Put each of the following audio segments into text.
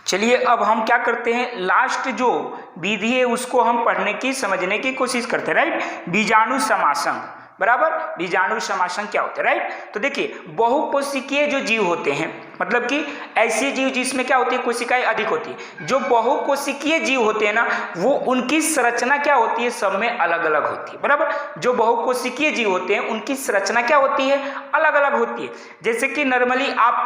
चलिए अब हम क्या करते हैं, लास्ट जो विधि है उसको हम पढ़ने की समझने की कोशिश करते हैं, राइट। बीजाणु समासन, बराबर। बीजाणु समासन क्या होता है, राइट। तो देखिए बहुकोशिकीय जो जीव होते हैं, मतलब कि ऐसे जीव जिसमें क्या होती है, कोशिकाएं अधिक होती है। जो बहुकोशिकीय जीव होते हैं ना, वो उनकी संरचना क्या होती है, सब में अलग अलग होती है, बराबर। जो बहुकोशिकीय जीव होते हैं उनकी संरचना क्या होती है, अलग अलग होती है। जैसे कि नॉर्मली आप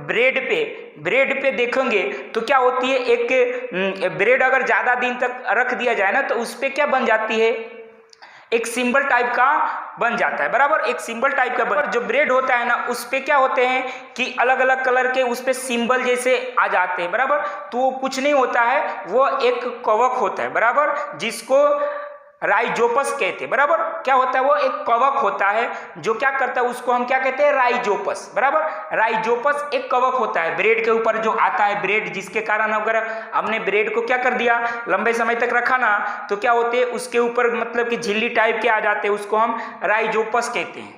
ब्रेड पे देखेंगे तो क्या होती है, एक ब्रेड अगर ज्यादा दिन तक रख दिया जाए ना तो उस पे क्या बन जाती है, एक सिंबल टाइप का बन जाता है, बराबर। एक सिंबल टाइप का जो ब्रेड होता है ना, उस पे क्या होते हैं कि अलग अलग कलर के उस पे सिंबल जैसे आ जाते हैं, बराबर। तो वो कुछ नहीं होता है, वो एक कवक होता है, बराबर, जिसको राइजोपस कहते हैं, बराबर। क्या होता है, वो एक कवक होता है जो क्या करता है, उसको हम क्या कहते हैं, राइजोपस, बराबर। राइजोपस एक कवक होता है ब्रेड के ऊपर जो आता है, ब्रेड जिसके कारण अगर हमने ब्रेड को क्या कर दिया, लंबे समय तक रखा ना, तो क्या होते हैं उसके ऊपर मतलब कि झिल्ली टाइप के आ जाते हैं, उसको हम राइजोपस कहते हैं।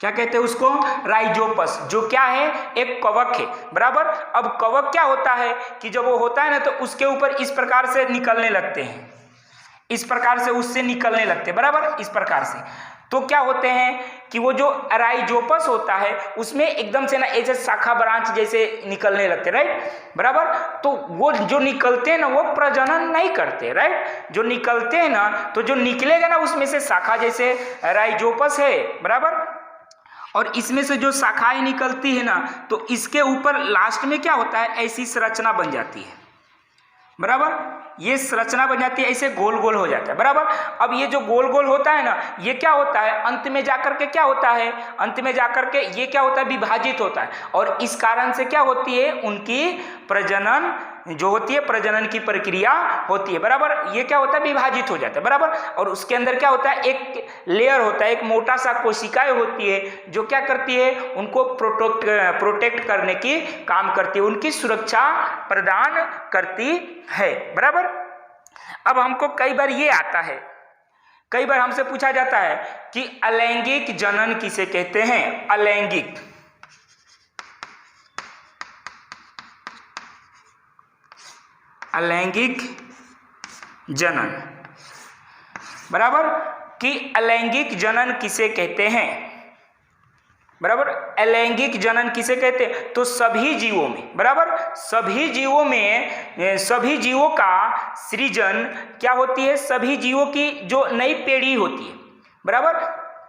क्या कहते हैं उसको, राइजोपस, जो क्या है, एक कवक है, बराबर। अब कवक क्या होता है कि जब वो होता है ना तो उसके ऊपर इस प्रकार से निकलने लगते हैं, इस प्रकार से उससे निकलने लगते हैं, बराबर, इस प्रकार से। तो क्या होते हैं कि वो जो राइजोपस होता है उसमें एकदम से ना ऐसे शाखा ब्रांच जैसे निकलने लगते, राइट, बराबर। तो वो जो निकलते हैं ना वो प्रजनन नहीं करते, राइट। जो निकलते हैं ना तो जो निकलेगा ना उसमें से शाखा जैसे राइजोपस है, बराबर। और इसमें से जो शाखाएं निकलती है ना तो इसके ऊपर लास्ट में क्या होता है, ऐसी संरचना बन जाती है, बराबर। ये संरचना बन जाती है, ऐसे गोल गोल हो जाता है, बराबर। अब ये जो गोल गोल होता है ना, ये क्या होता है, अंत में जाकर के क्या होता है, अंत में जाकर के ये क्या होता है, विभाजित होता है। और इस कारण से क्या होती है, उनकी प्रजनन जो होती है, प्रजनन की प्रक्रिया होती है, बराबर। ये क्या होता है, विभाजित हो जाता है, बराबर। और उसके अंदर क्या होता है, एक लेयर होता है, एक मोटा सा कोशिकाएं होती है जो क्या करती है, उनको प्रोटेक्ट करने की काम करती है, उनकी सुरक्षा प्रदान करती है, बराबर। अब हमको कई बार ये आता है, कई बार हमसे पूछा जाता है कि अलैंगिक जनन किसे कहते हैं, अलैंगिक, अलैंगिक जनन, बराबर, कि अलैंगिक जनन किसे कहते हैं, बराबर। अलैंगिक जनन किसे कहते हैं, तो सभी जीवों में, बराबर, सभी जीवों में, सभी जीवों का सृजन क्या होती है, सभी जीवों की जो नई पीढ़ी होती है, बराबर,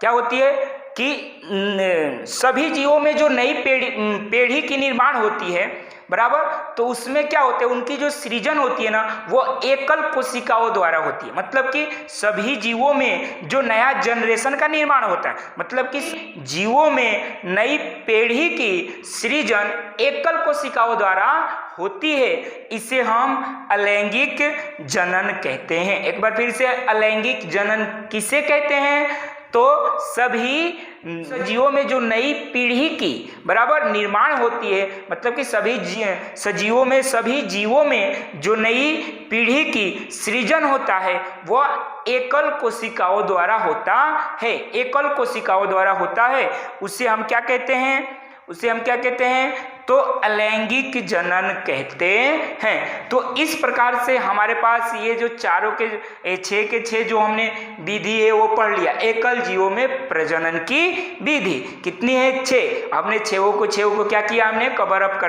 क्या होती है कि सभी जीवों में जो नई पीढ़ी की निर्माण होती है, बराबर। तो उसमें क्या होते हैं, उनकी जो सृजन होती है ना वो एकल कोशिकाओं द्वारा होती है। मतलब कि सभी जीवों में जो नया जनरेशन का निर्माण होता है, मतलब कि जीवों में नई पीढ़ी की सृजन एकल कोशिकाओं द्वारा होती है, इसे हम अलैंगिक जनन कहते हैं। एक बार फिर से, अलैंगिक जनन किसे कहते हैं, तो सभी सजीवों में जो नई पीढ़ी की, बराबर, निर्माण होती है, मतलब कि सभी सजीवों में, सभी जीवों में जो नई पीढ़ी की सृजन होता है वो एकल कोशिकाओं द्वारा होता है, एकल कोशिकाओं द्वारा होता है। उसे हम क्या कहते हैं, उसे हम क्या कहते हैं, तो अलैंगिक जनन कहते हैं। तो इस प्रकार से हमारे पास ये जो चारों के 6 के 6 जो हमने विधि है वो पढ़ लिया। एकल जीवों में प्रजनन की विधि कितनी है, 6। हमने 6 को क्या किया, हमने कवर अप करने